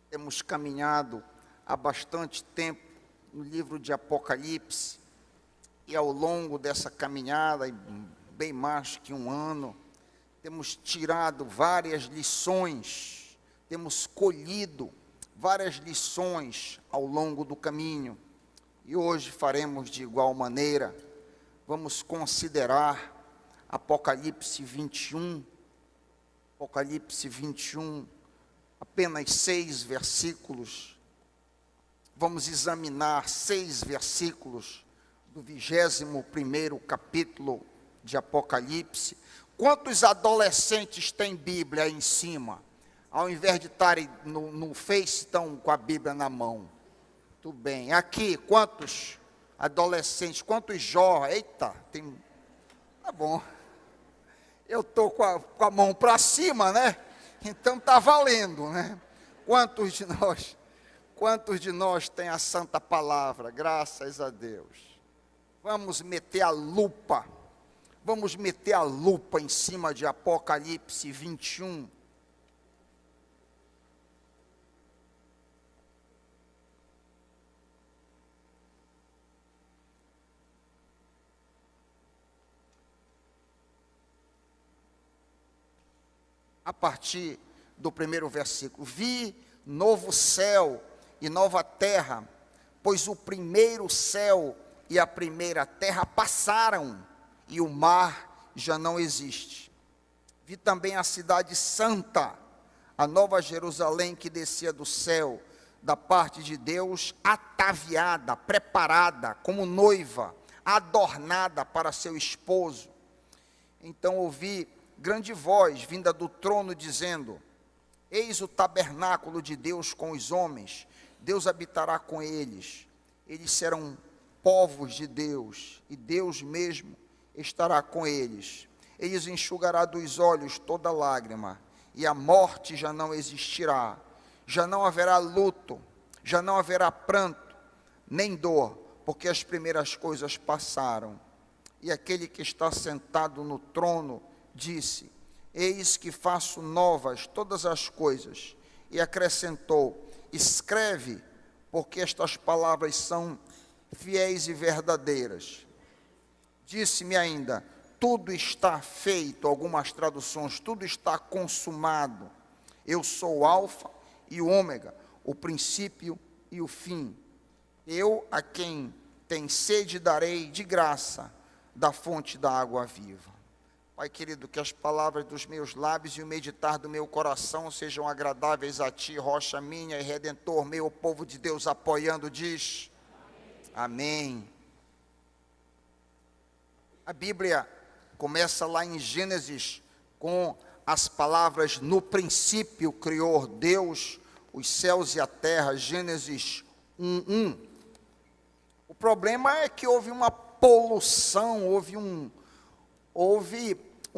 Temos caminhado há bastante tempo no livro de Apocalipse, e ao longo dessa caminhada, bem mais que um ano, temos tirado várias lições, temos colhido várias lições ao longo do caminho, e hoje faremos de igual maneira. Vamos considerar Apocalipse 21, apenas 6 versículos. Vamos examinar 6 versículos do 21º capítulo de Apocalipse. Quantos adolescentes têm Bíblia aí em cima? Ao invés de estarem no Face, estão com a Bíblia na mão. Tudo bem. Aqui, quantos adolescentes, quantos jovens? Eita, tem... Tá bom. Eu estou com a mão para cima, né? Então está valendo, né? Quantos de nós tem a santa palavra? Graças a Deus. Vamos meter a lupa em cima de Apocalipse 21. A partir do primeiro versículo: vi novo céu e nova terra, pois o primeiro céu e a primeira terra passaram, e o mar já não existe. Vi também a cidade santa, a nova Jerusalém, que descia do céu, da parte de Deus, ataviada, preparada, como noiva, adornada para seu esposo. Então ouvi grande voz vinda do trono, dizendo: eis o tabernáculo de Deus com os homens, Deus habitará com eles, eles serão povos de Deus, e Deus mesmo estará com eles. Eles enxugará dos olhos toda lágrima, e a morte já não existirá, já não haverá luto, já não haverá pranto, nem dor, porque as primeiras coisas passaram. E aquele que está sentado no trono disse: eis que faço novas todas as coisas. E acrescentou: escreve, porque estas palavras são fiéis e verdadeiras. Disse-me ainda: tudo está feito. Algumas traduções: tudo está consumado. Eu sou o Alfa e o Ômega, o princípio e o fim. Eu, a quem tem sede, darei de graça da fonte da água viva. Pai querido, que as palavras dos meus lábios e o meditar do meu coração sejam agradáveis a Ti, rocha minha e redentor meu. O povo de Deus apoiando diz: amém. A Bíblia começa lá em Gênesis com as palavras: no princípio criou Deus os céus e a terra. Gênesis 1:1. O problema é que houve uma poluição, houve um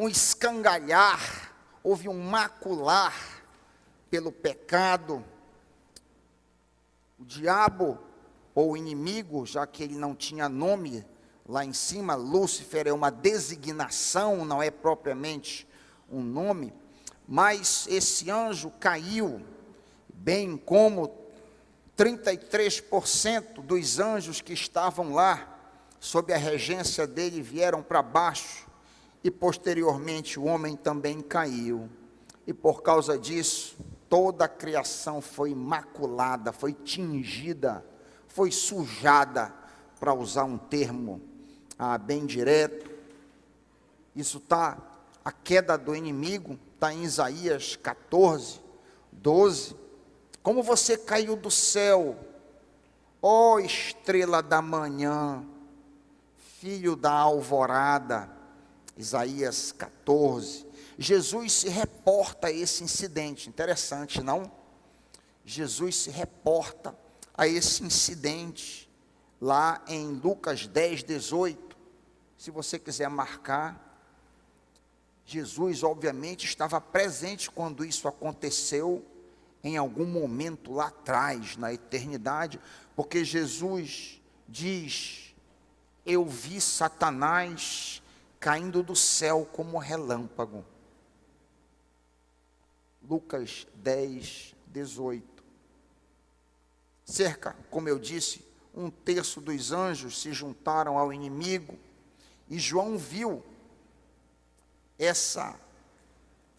escangalhar, houve um macular pelo pecado. O diabo, ou o inimigo, já que ele não tinha nome lá em cima, Lúcifer é uma designação, não é propriamente um nome, mas esse anjo caiu, bem como 33% dos anjos que estavam lá, sob a regência dele, vieram para baixo. E posteriormente o homem também caiu, e por causa disso, toda a criação foi maculada, foi tingida, foi sujada, para usar um termo bem direto. Isso está, a queda do inimigo, está em Isaías 14:12. Como você caiu do céu, ó estrela da manhã, filho da alvorada. Isaías 14. Jesus se reporta a esse incidente. Interessante, não? Jesus se reporta a esse incidente lá em Lucas 10:18. Se você quiser marcar, Jesus obviamente estava presente quando isso aconteceu, em algum momento lá atrás, na eternidade, porque Jesus diz: eu vi Satanás caindo do céu como relâmpago. Lucas 10:18. cerca, como eu disse, 1/3 dos anjos se juntaram ao inimigo, e João viu essa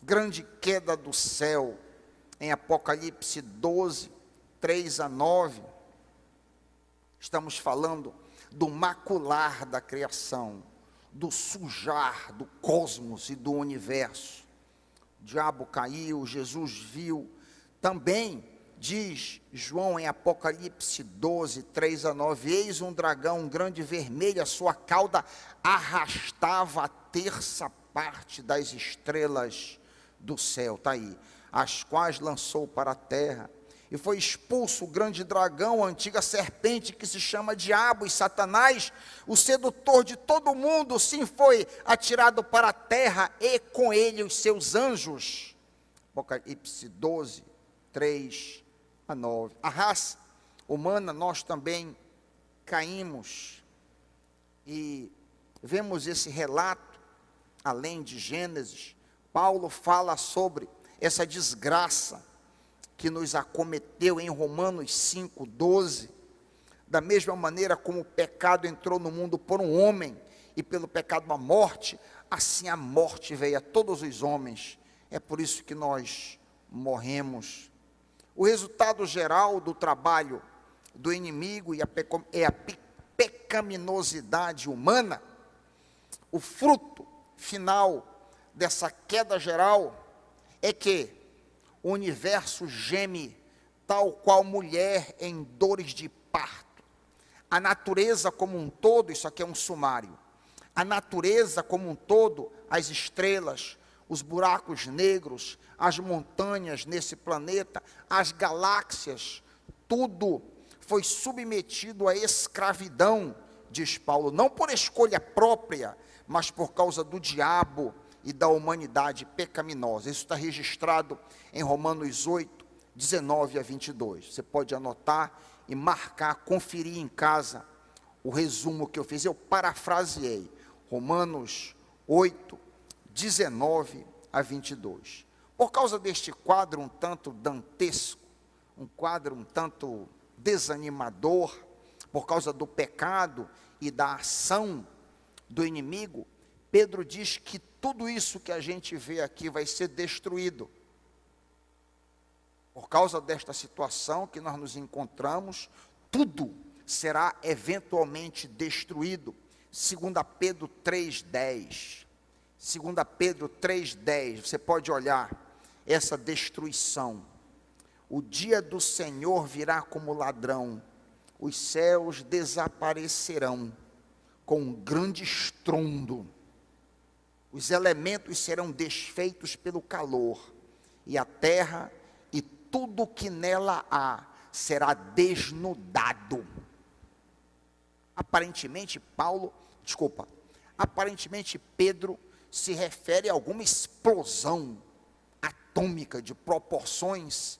grande queda do céu em Apocalipse 12, 3-9. Estamos falando do macular da criação, do sujar do cosmos e do universo. O diabo caiu, Jesus viu. Também diz João em Apocalipse 12, 3-9, eis um dragão grande vermelho, a sua cauda arrastava a 1/3 parte das estrelas do céu, está aí, as quais lançou para a terra. E foi expulso o grande dragão, a antiga serpente, que se chama Diabo e Satanás, o sedutor de todo mundo, sim, foi atirado para a terra, e com ele os seus anjos. Apocalipse 12, 3-9. A raça humana, nós também caímos, e vemos esse relato, além de Gênesis. Paulo fala sobre essa desgraça que nos acometeu em Romanos 5:12, da mesma maneira como o pecado entrou no mundo por um homem, e pelo pecado a morte, assim a morte veio a todos os homens, é por isso que nós morremos. O resultado geral do trabalho do inimigo é a pecaminosidade humana. O fruto final dessa queda geral é que o universo geme tal qual mulher em dores de parto. A natureza como um todo, isso aqui é um sumário, a natureza como um todo, as estrelas, os buracos negros, as montanhas nesse planeta, as galáxias, tudo foi submetido à escravidão, diz Paulo, não por escolha própria, mas por causa do diabo e da humanidade pecaminosa. Isso está registrado em Romanos 8, 19-22. Você pode anotar e marcar, conferir em casa o resumo que eu fiz. Eu parafraseei. Romanos 8, 19-22. Por causa deste quadro um tanto dantesco, um quadro um tanto desanimador, por causa do pecado e da ação do inimigo, Pedro diz que tudo isso que a gente vê aqui vai ser destruído. Por causa desta situação que nós nos encontramos, tudo será eventualmente destruído. 2 Pedro 3,10. 2 Pedro 3,10. Você pode olhar essa destruição. O dia do Senhor virá como ladrão. Os céus desaparecerão com um grande estrondo. Os elementos serão desfeitos pelo calor, e a terra e tudo que nela há será desnudado. Aparentemente Pedro se refere a alguma explosão atômica de proporções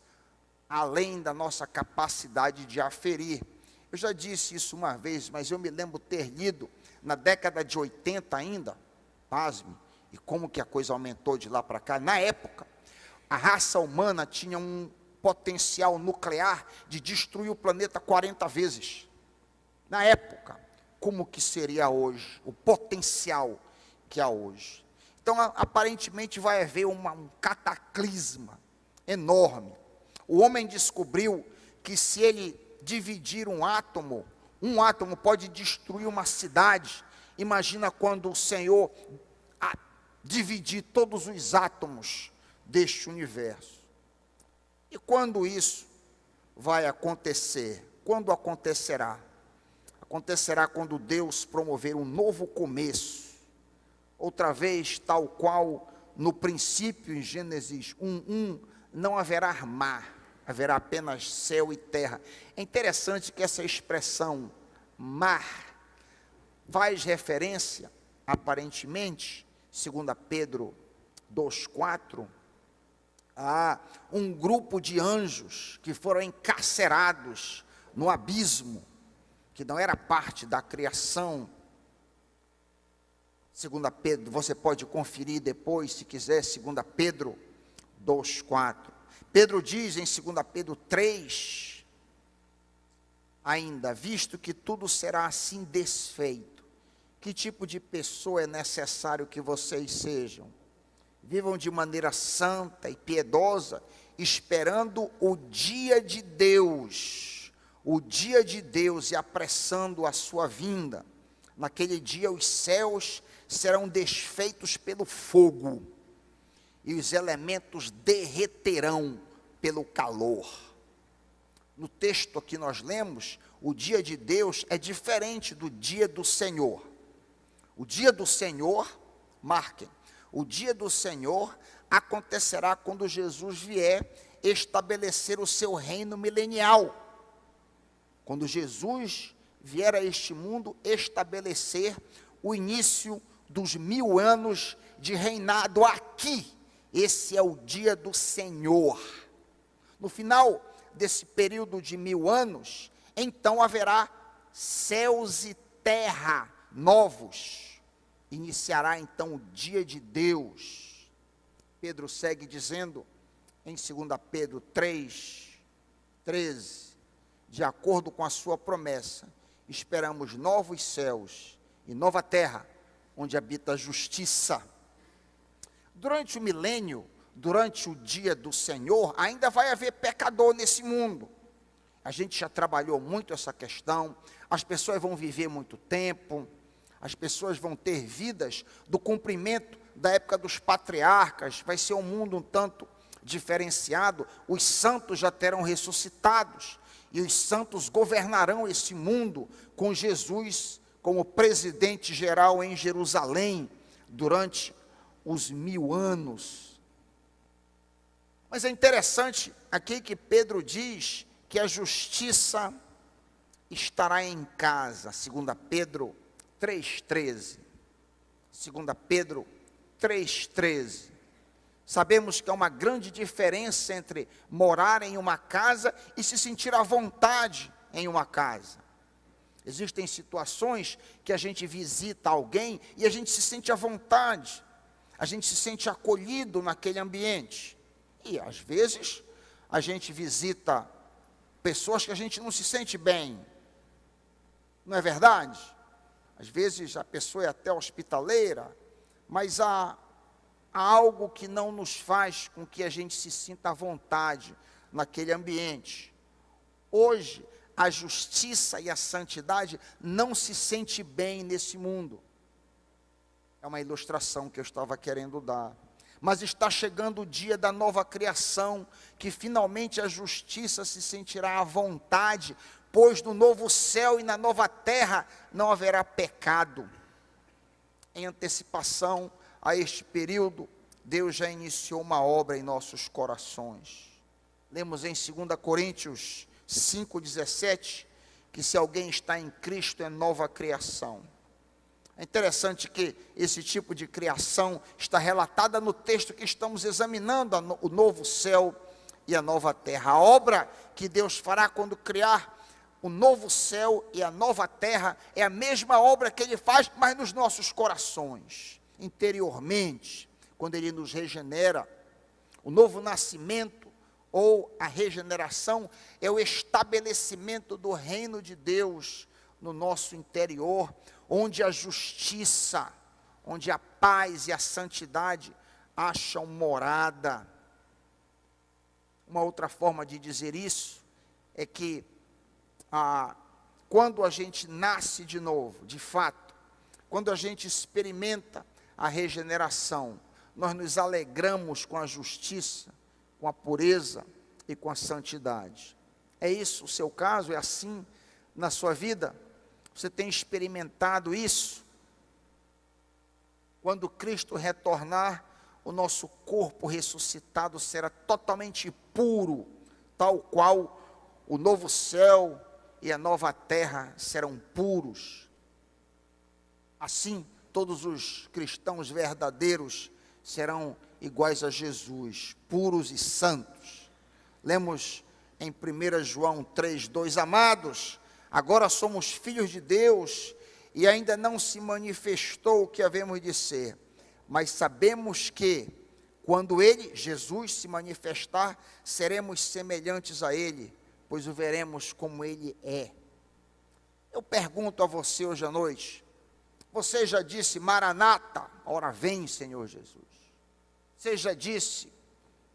além da nossa capacidade de aferir. Eu já disse isso uma vez, mas eu me lembro ter lido na década de 80 ainda, pasme, e como que a coisa aumentou de lá para cá. Na época, a raça humana tinha um potencial nuclear de destruir o planeta 40 vezes. Na época, como que seria hoje, o potencial que há hoje. Então, aparentemente vai haver um cataclisma enorme. O homem descobriu que se ele dividir um átomo pode destruir uma cidade. Imagina quando o Senhor dividir todos os átomos deste universo. E quando isso vai acontecer? Quando acontecerá? Acontecerá quando Deus promover um novo começo. Outra vez, tal qual no princípio, em Gênesis 1:1, não haverá mar, haverá apenas céu e terra. É interessante que essa expressão mar faz referência, aparentemente, 2 Pedro 2,4, a um grupo de anjos que foram encarcerados no abismo, que não era parte da criação. 2 Pedro, você pode conferir depois, se quiser, 2 Pedro 2,4. Pedro diz em 2 Pedro 3, ainda, visto que tudo será assim desfeito, que tipo de pessoa é necessário que vocês sejam? Vivam de maneira santa e piedosa, esperando o dia de Deus, e apressando a sua vinda. Naquele dia os céus serão desfeitos pelo fogo, e os elementos derreterão pelo calor. No texto que nós lemos, o dia de Deus é diferente do dia do Senhor. O dia do Senhor, marquem, o dia do Senhor acontecerá quando Jesus vier estabelecer o seu reino milenial. Quando Jesus vier a este mundo estabelecer o início dos 1000 anos de reinado aqui. Esse é o dia do Senhor. No final desse período de 1000 anos, então haverá céus e terra novos. Iniciará então o dia de Deus. Pedro segue dizendo em 2 Pedro 3:13, de acordo com a sua promessa, esperamos novos céus e nova terra, onde habita a justiça. Durante o milênio, durante o dia do Senhor, ainda vai haver pecador nesse mundo. A gente já trabalhou muito essa questão, as pessoas vão viver muito tempo, as pessoas vão ter vidas do cumprimento da época dos patriarcas, vai ser um mundo um tanto diferenciado, os santos já terão ressuscitados, e os santos governarão esse mundo com Jesus como presidente geral em Jerusalém, durante os 1000 anos. Mas é interessante aqui que Pedro diz que a justiça estará em casa, 2 Pedro 3:13. 2 Pedro 3:13. Sabemos que há uma grande diferença entre morar em uma casa e se sentir à vontade em uma casa. Existem situações que a gente visita alguém e a gente se sente à vontade, a gente se sente acolhido naquele ambiente. E às vezes a gente visita pessoas que a gente não se sente bem, não é verdade? Às vezes a pessoa é até hospitaleira, mas há algo que não nos faz com que a gente se sinta à vontade naquele ambiente. Hoje, a justiça e a santidade não se sente bem nesse mundo. É uma ilustração que eu estava querendo dar. Mas está chegando o dia da nova criação, que finalmente a justiça se sentirá à vontade, pois no novo céu e na nova terra não haverá pecado. Em antecipação a este período, Deus já iniciou uma obra em nossos corações. Lemos em 2 Coríntios 5:17, que se alguém está em Cristo é nova criação. É interessante que esse tipo de criação está relatada no texto que estamos examinando, o novo céu e a nova terra. A obra que Deus fará quando criar o novo céu e a nova terra é a mesma obra que Ele faz, mas nos nossos corações, interiormente, quando Ele nos regenera. O novo nascimento ou a regeneração é o estabelecimento do reino de Deus no nosso interior, onde a justiça, onde a paz e a santidade acham morada. Uma outra forma de dizer isso é que quando a gente nasce de novo, de fato, quando a gente experimenta a regeneração, nós nos alegramos com a justiça, com a pureza e com a santidade. É isso o seu caso? É assim na sua vida? Você tem experimentado isso? Quando Cristo retornar, o nosso corpo ressuscitado será totalmente puro, tal qual o novo céu e a nova terra serão puros. Assim, todos os cristãos verdadeiros serão iguais a Jesus, puros e santos. Lemos em 1 João 3:2, amados, agora somos filhos de Deus e ainda não se manifestou o que havemos de ser, mas sabemos que quando Ele, Jesus, se manifestar, seremos semelhantes a Ele, pois o veremos como Ele é. Eu pergunto a você hoje à noite, você já disse Maranata, ora vem Senhor Jesus? Você já disse,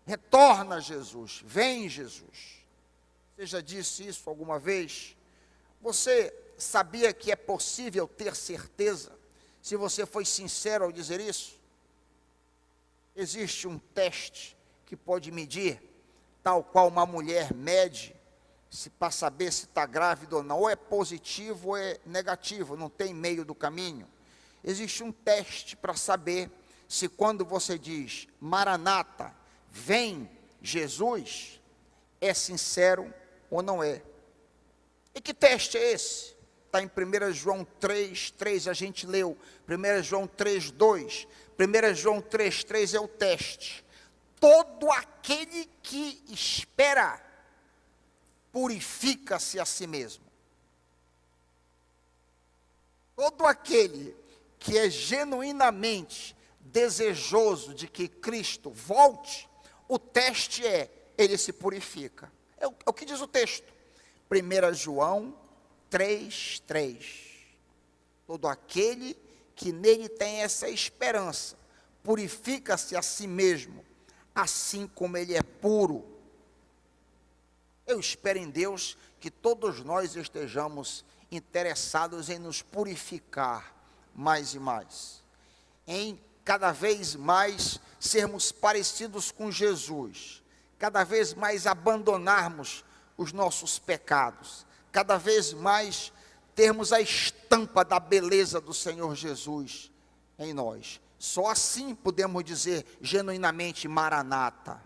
retorna Jesus, vem Jesus? Você já disse isso alguma vez? Você sabia que é possível ter certeza, se você foi sincero ao dizer isso? Existe um teste que pode medir, tal qual uma mulher mede, para saber se está grávida ou não, ou é positivo ou é negativo, não tem meio do caminho. Existe um teste para saber se quando você diz Maranata, vem Jesus, é sincero ou não é. E que teste é esse? Está em 1 João 3:3, a gente leu, 1 João 3:2, 1 João 3:3 é o teste. Todo aquele que espera, purifica-se a si mesmo. Todo aquele que é genuinamente desejoso de que Cristo volte, o teste é, ele se purifica. É o que diz o texto. 1 João 3:3. Todo aquele que nele tem essa esperança, purifica-se a si mesmo, assim como ele é puro. Eu espero em Deus que todos nós estejamos interessados em nos purificar mais e mais, em cada vez mais sermos parecidos com Jesus, cada vez mais abandonarmos os nossos pecados, cada vez mais termos a estampa da beleza do Senhor Jesus em nós. Só assim podemos dizer genuinamente Maranata,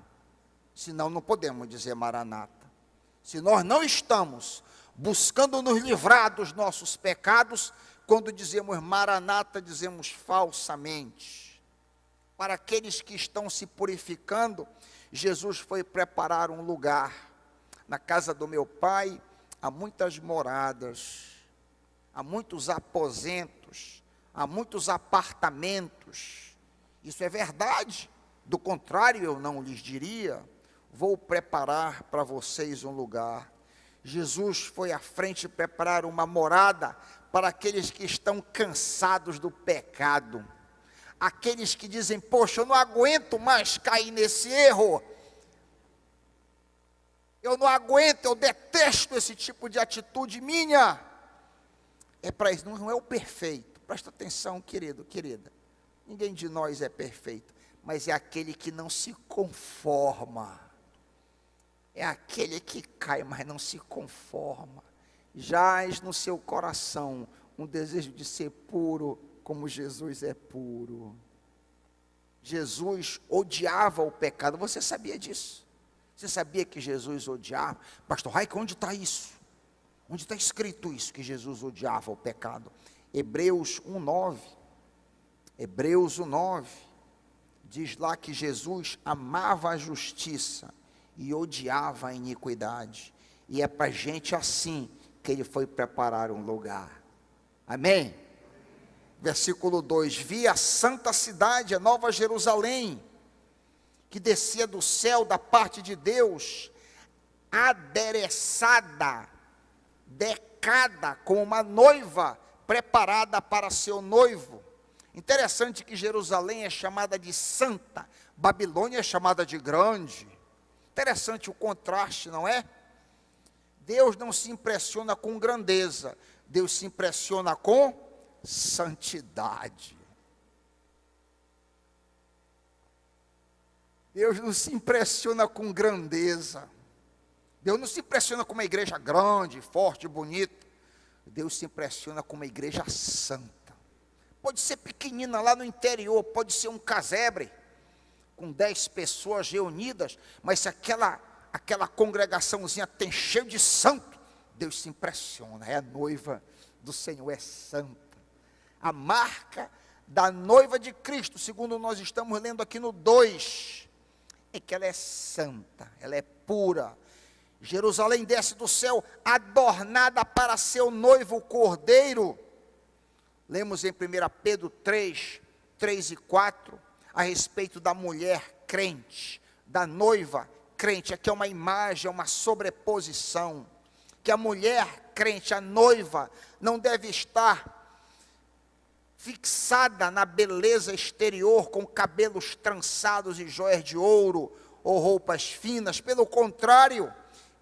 senão não podemos dizer Maranata. Se nós não estamos buscando nos livrar dos nossos pecados, quando dizemos Maranata, dizemos falsamente. Para aqueles que estão se purificando, Jesus foi preparar um lugar. Na casa do meu Pai há muitas moradas, há muitos aposentos, há muitos apartamentos. Isso é verdade, do contrário eu não lhes diria. Vou preparar para vocês um lugar. Jesus foi à frente preparar uma morada para aqueles que estão cansados do pecado. Aqueles que dizem, poxa, eu não aguento mais cair nesse erro. Eu não aguento, eu detesto esse tipo de atitude minha. É para isso, não é o perfeito. Presta atenção, querido, querida. Ninguém de nós é perfeito, mas é aquele que não se conforma. É aquele que cai, mas não se conforma. Jaz no seu coração um desejo de ser puro, como Jesus é puro. Jesus odiava o pecado. Você sabia disso? Você sabia que Jesus odiava? Pastor Raik, onde está isso? Onde está escrito isso, que Jesus odiava o pecado? Hebreus 1:9. Hebreus 1:9. Diz lá que Jesus amava a justiça e odiava a iniquidade. E é para gente assim que ele foi preparar um lugar. Amém? Versículo 2: vi a santa cidade, a nova Jerusalém, que descia do céu da parte de Deus, adereçada, decada, como uma noiva preparada para seu noivo. Interessante que Jerusalém é chamada de santa, Babilônia é chamada de grande. Interessante o contraste, não é? Deus não se impressiona com grandeza, Deus se impressiona com santidade. Deus não se impressiona com grandeza. Deus não se impressiona com uma igreja grande, forte, bonita. Deus se impressiona com uma igreja santa. Pode ser pequenina lá no interior, pode ser um casebre, com 10 pessoas reunidas, mas se aquela congregaçãozinha tem cheio de santo, Deus se impressiona. É a noiva do Senhor, é santa. A marca da noiva de Cristo, segundo nós estamos lendo aqui no 2, é que ela é santa, ela é pura. Jerusalém desce do céu, adornada para seu noivo, o Cordeiro. Lemos em 1 Pedro 3 e 4, a respeito da mulher crente, da noiva crente. Aqui é uma imagem, é uma sobreposição. que a mulher crente, a noiva, não deve estar fixada na beleza exterior, com cabelos trançados e joias de ouro, ou roupas finas. Pelo contrário,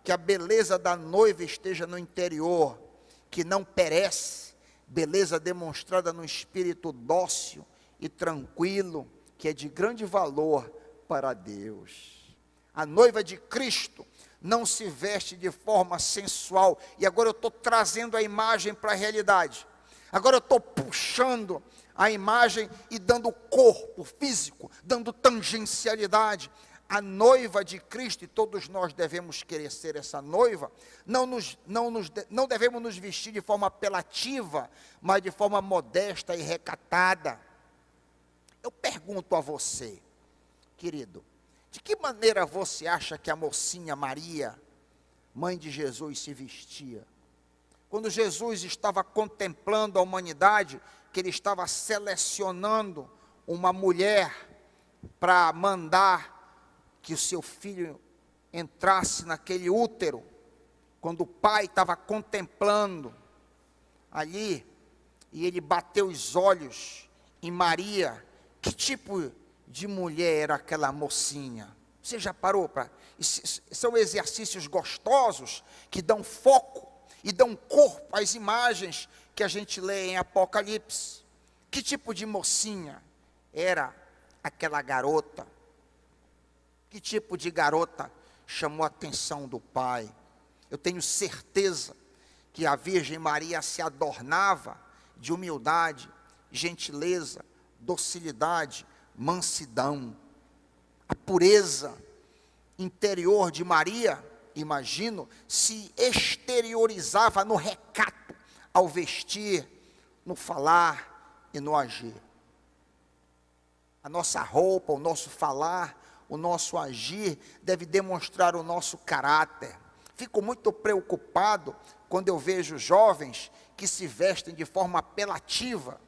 que a beleza da noiva esteja no interior, que não perece, beleza demonstrada no espírito dócil e tranquilo, que é de grande valor para Deus. A noiva de Cristo não se veste de forma sensual. E agora eu estou trazendo a imagem para a realidade. Agora eu estou puxando a imagem e dando corpo físico, dando tangencialidade. A noiva de Cristo, e todos nós devemos querer ser essa noiva, não devemos nos vestir de forma apelativa, mas de forma modesta e recatada. Eu pergunto a você, querido, de que maneira você acha que a mocinha Maria, mãe de Jesus, se vestia? Quando Jesus estava contemplando a humanidade, que ele estava selecionando uma mulher para mandar que o seu filho entrasse naquele útero, quando o pai estava contemplando ali, e ele bateu os olhos em Maria, que tipo de mulher era aquela mocinha? Você já parou para... São exercícios gostosos que dão foco e dão corpo às imagens que a gente lê em Apocalipse. Que tipo de mocinha era aquela garota? Que tipo de garota chamou a atenção do pai? Eu tenho certeza que a Virgem Maria se adornava de humildade, gentileza, docilidade, mansidão. A pureza interior de Maria, imagino, se exteriorizava no recato, ao vestir, no falar e no agir. A nossa roupa, o nosso falar, o nosso agir deve demonstrar o nosso caráter. Fico muito preocupado quando eu vejo jovens que se vestem de forma apelativa.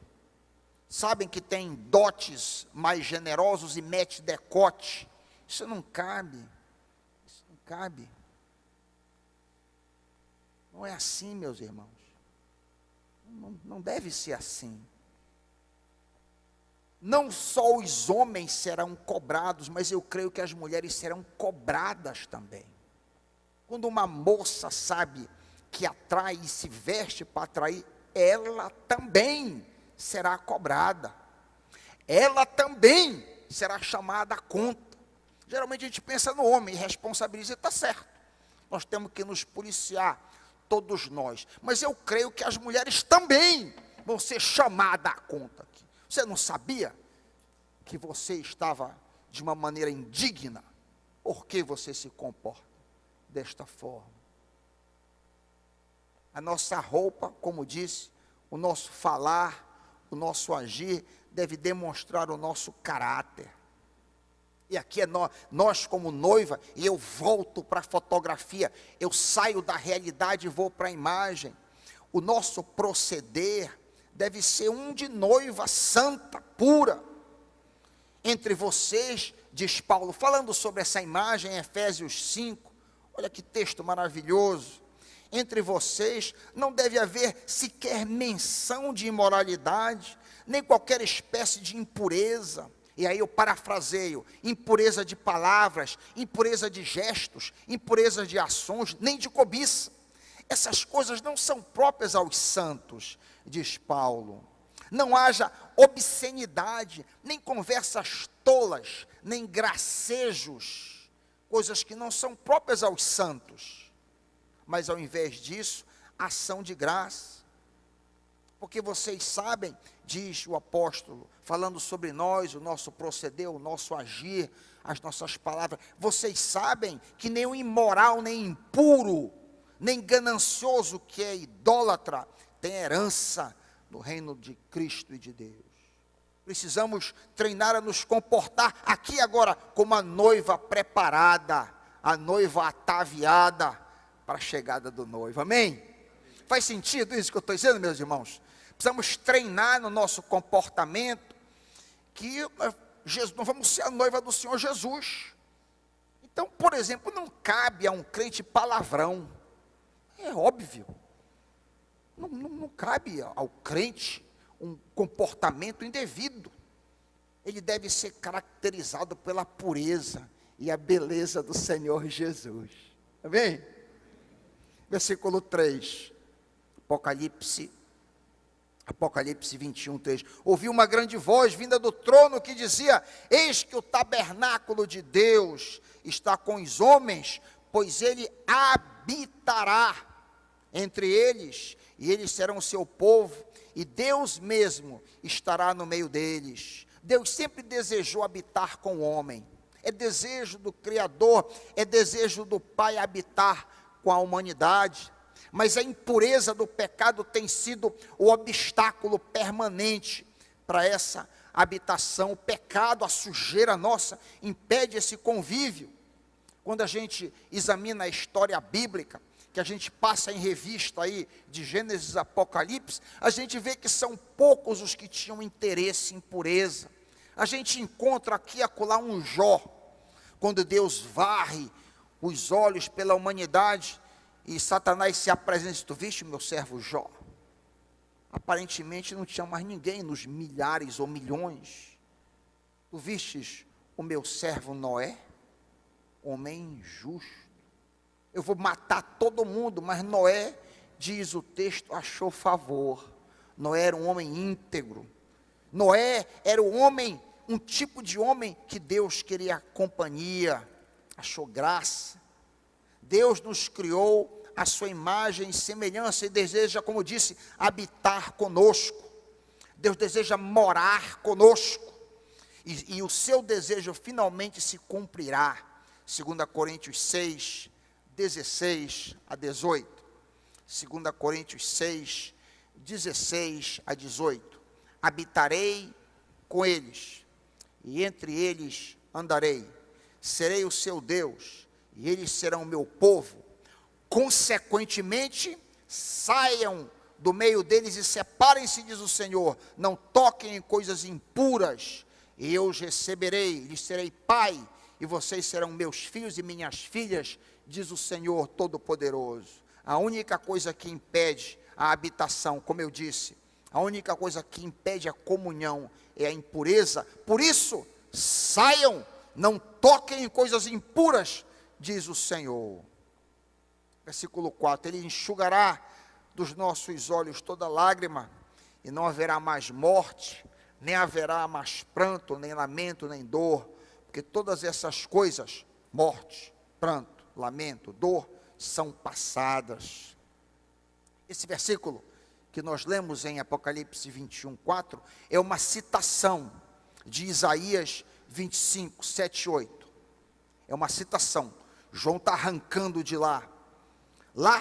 Sabem que tem dotes mais generosos e mete decote. Isso não cabe. Isso não cabe. Não é assim, meus irmãos. Não deve ser assim. Não só os homens serão cobrados, mas eu creio que as mulheres serão cobradas também. Quando uma moça sabe que atrai e se veste para atrair, ela também será cobrada. Ela também será chamada a conta. Geralmente a gente pensa no homem e responsabiliza, está certo. Nós temos que nos policiar, todos nós. Mas eu creio que as mulheres também vão ser chamadas à conta aqui. Você não sabia que você estava de uma maneira indigna? Por que você se comporta desta forma? A nossa roupa, como disse, o nosso falar, o nosso agir, deve demonstrar o nosso caráter. E aqui é nós como noiva, e eu volto para a fotografia, eu saio da realidade e vou para a imagem. O nosso proceder deve ser um de noiva santa, pura. Entre vocês, diz Paulo, falando sobre essa imagem em Efésios 5, olha que texto maravilhoso. Entre vocês não deve haver sequer menção de imoralidade, nem qualquer espécie de impureza. E aí eu parafraseio, impureza de palavras, impureza de gestos, impureza de ações, nem de cobiça. Essas coisas não são próprias aos santos, diz Paulo. Não haja obscenidade, nem conversas tolas, nem gracejos, coisas que não são próprias aos santos. Mas ao invés disso, ação de graça. Porque vocês sabem, diz o apóstolo, falando sobre nós, o nosso proceder, o nosso agir, as nossas palavras. Vocês sabem que nem o imoral, nem impuro, nem ganancioso, que é idólatra, tem herança no reino de Cristo e de Deus. Precisamos treinar a nos comportar aqui e agora como a noiva preparada, a noiva ataviada para a chegada do noivo. Amém? Faz sentido isso que eu estou dizendo, meus irmãos? Precisamos treinar no nosso comportamento que nós vamos ser a noiva do Senhor Jesus. Então, por exemplo, não cabe a um crente palavrão. É óbvio. Não cabe ao crente um comportamento indevido. Ele deve ser caracterizado pela pureza e a beleza do Senhor Jesus. Amém? Versículo 3, Apocalipse 21, 3. Ouvi uma grande voz vinda do trono que dizia: eis que o tabernáculo de Deus está com os homens, pois ele habitará entre eles, e eles serão o seu povo, e Deus mesmo estará no meio deles. Deus sempre desejou habitar com o homem. É desejo do Criador, é desejo do Pai habitar com a humanidade. Mas a impureza do pecado tem sido o obstáculo permanente para essa habitação. O pecado, a sujeira nossa, impede esse convívio. Quando a gente examina a história bíblica, que a gente passa em revista aí, de Gênesis a Apocalipse, a gente vê que são poucos os que tinham interesse em pureza. A gente encontra aqui e acolá um Jó, quando Deus varre os olhos pela humanidade, e Satanás se apresenta e diz: tu viste meu servo Jó? Aparentemente não tinha mais ninguém nos milhares ou milhões. Tu vistes o meu servo Noé? Homem justo. Eu vou matar todo mundo, mas Noé, diz o texto, achou favor. Noé era um homem íntegro. Noé era um tipo de homem que Deus queria companhia, achou graça. Deus nos criou à sua imagem e semelhança e deseja, como disse, habitar conosco. Deus deseja morar conosco. E o seu desejo finalmente se cumprirá. 2 Coríntios 6, 16 a 18. 2 Coríntios 6, 16 a 18. Habitarei com eles, e entre eles andarei. Serei o seu Deus, e eles serão o meu povo. Consequentemente, saiam do meio deles e separem-se, diz o Senhor. Não toquem em coisas impuras, e eu os receberei, lhes serei pai, e vocês serão meus filhos e minhas filhas, diz o Senhor Todo-Poderoso. A única coisa que impede a habitação, como eu disse, a única coisa que impede a comunhão é a impureza. Por isso, saiam, não toquem em coisas impuras, diz o Senhor. Versículo 4, ele enxugará dos nossos olhos toda lágrima, e não haverá mais morte, nem haverá mais pranto, nem lamento, nem dor, porque todas essas coisas, morte, pranto, lamento, dor, são passadas. Esse versículo que nós lemos em Apocalipse 21, 4, é uma citação de Isaías 25, 7 e 8. É uma citação. João está arrancando de lá. Lá,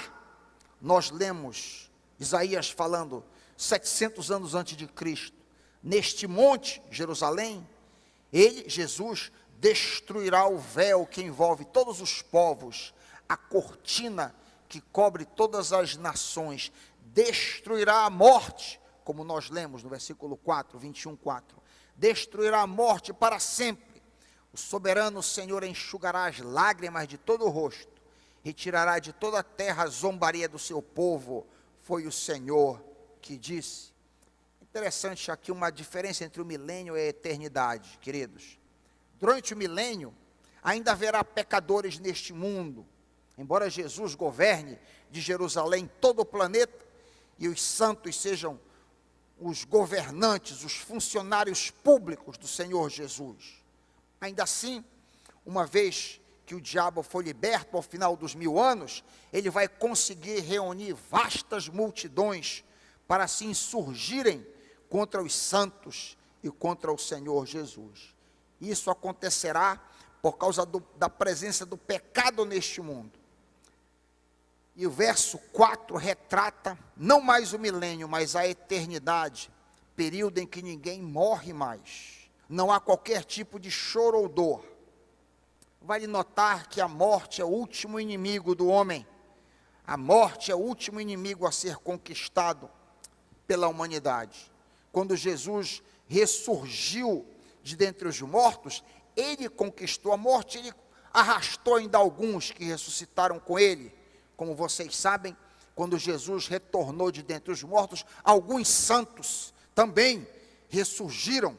nós lemos Isaías falando 700 anos antes de Cristo. Neste monte, Jerusalém, ele, Jesus, destruirá o véu que envolve todos os povos, a cortina que cobre todas as nações, destruirá a morte, como nós lemos no versículo 4, 21, 4. Destruirá a morte para sempre. O soberano Senhor enxugará as lágrimas de todo o rosto, retirará de toda a terra a zombaria do seu povo, foi o Senhor que disse. Interessante aqui uma diferença entre o milênio e a eternidade, queridos. Durante o milênio, ainda haverá pecadores neste mundo, embora Jesus governe de Jerusalém todo o planeta, e os santos sejam os governantes, os funcionários públicos do Senhor Jesus. Ainda assim, uma vez que o diabo for liberto ao final dos 1000 anos, ele vai conseguir reunir vastas multidões para se insurgirem contra os santos e contra o Senhor Jesus. Isso acontecerá por causa da presença do pecado neste mundo. E o verso 4 retrata não mais o milênio, mas a eternidade, período em que ninguém morre mais. Não há qualquer tipo de choro ou dor. Vale notar que a morte é o último inimigo do homem. A morte é o último inimigo a ser conquistado pela humanidade. Quando Jesus ressurgiu de dentre os mortos, ele conquistou a morte, ele arrastou ainda alguns que ressuscitaram com ele. Como vocês sabem, quando Jesus retornou de dentre os mortos, alguns santos também ressurgiram.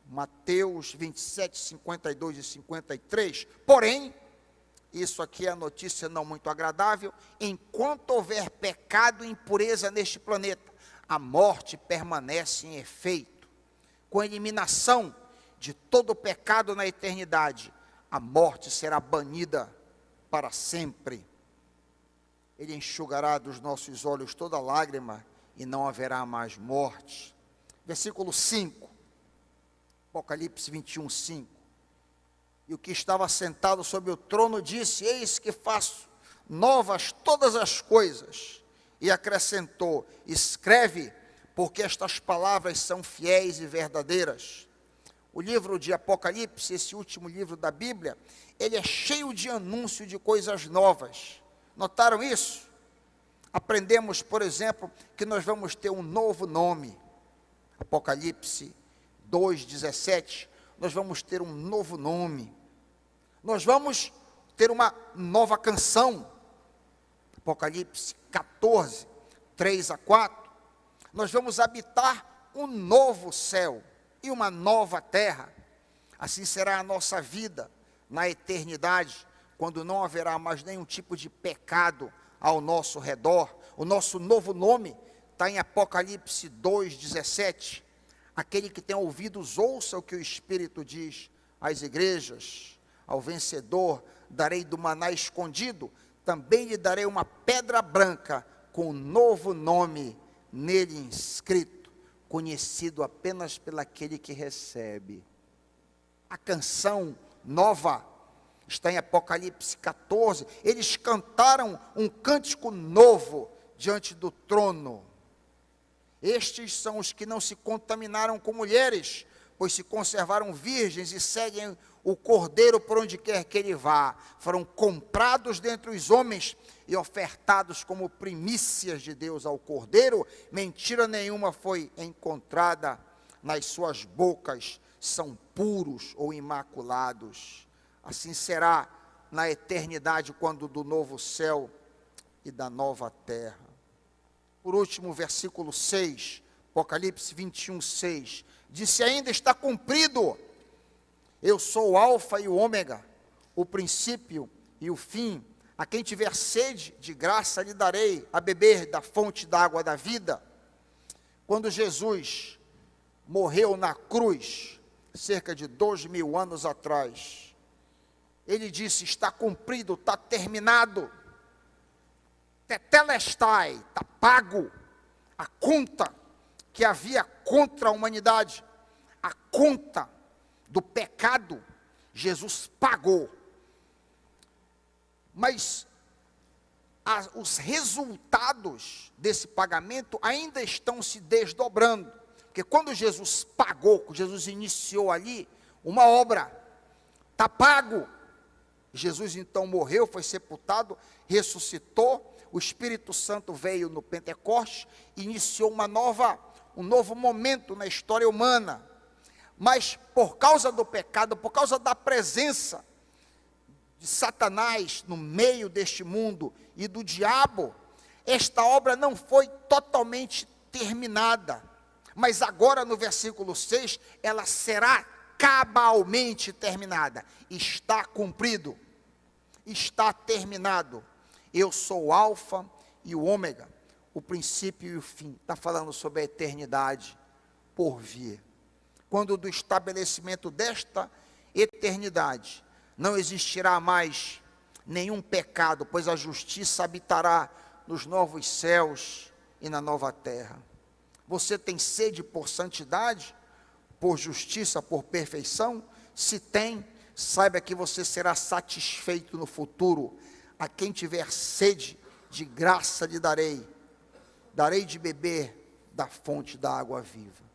Mateus 27, 52 e 53. Porém, isso aqui é a notícia não muito agradável: enquanto houver pecado e impureza neste planeta, a morte permanece em efeito. Com a eliminação de todo o pecado na eternidade, a morte será banida para sempre. Ele enxugará dos nossos olhos toda lágrima e não haverá mais morte. Versículo 5, Apocalipse 21, 5. E o que estava sentado sobre o trono disse: eis que faço novas todas as coisas. E acrescentou: escreve, porque estas palavras são fiéis e verdadeiras. O livro de Apocalipse, esse último livro da Bíblia, ele é cheio de anúncio de coisas novas. Notaram isso? Aprendemos, por exemplo, que nós vamos ter um novo nome. Apocalipse 2:17, nós vamos ter um novo nome. Nós vamos ter uma nova canção. Apocalipse 14, 3 a 4. Nós vamos habitar um novo céu e uma nova terra. Assim será a nossa vida na eternidade, quando não haverá mais nenhum tipo de pecado ao nosso redor. O nosso novo nome está em Apocalipse 2:17. Aquele que tem ouvidos, ouça o que o Espírito diz às igrejas. Ao vencedor darei do maná escondido, também lhe darei uma pedra branca com um novo nome nele inscrito, conhecido apenas pelaquele que recebe. A canção nova está em Apocalipse 14. Eles cantaram um cântico novo diante do trono. Estes são os que não se contaminaram com mulheres, pois se conservaram virgens e seguem o Cordeiro por onde quer que ele vá. Foram comprados dentre os homens e ofertados como primícias de Deus ao Cordeiro. Mentira nenhuma foi encontrada nas suas bocas. São puros ou imaculados. Assim será na eternidade, quando do novo céu e da nova terra. Por último, versículo 6, Apocalipse 21, 6. Disse ainda: está cumprido. Eu sou o alfa e o ômega, o princípio e o fim. A quem tiver sede, de graça lhe darei a beber da fonte da água da vida. Quando Jesus morreu na cruz, cerca de 2000 anos atrás, ele disse: está cumprido, está terminado. Tetelestai, está pago. A conta que havia contra a humanidade, a conta do pecado, Jesus pagou. Mas os resultados desse pagamento ainda estão se desdobrando. Porque quando Jesus pagou, Jesus iniciou ali uma obra, está pago. Jesus então morreu, foi sepultado, ressuscitou, o Espírito Santo veio no Pentecostes, iniciou um novo momento na história humana. Mas por causa do pecado, por causa da presença de Satanás no meio deste mundo e do diabo, esta obra não foi totalmente terminada. Mas agora no versículo 6, ela será cabalmente terminada. Está cumprido, está terminado. Eu sou o alfa e o ômega, o princípio e o fim. Está falando sobre a eternidade por vir. Quando do estabelecimento desta eternidade não existirá mais nenhum pecado, pois a justiça habitará nos novos céus e na nova terra. Você tem sede por santidade, por justiça, por perfeição? Se tem, saiba que você será satisfeito no futuro. A quem tiver sede, de graça lhe darei de beber da fonte da água viva.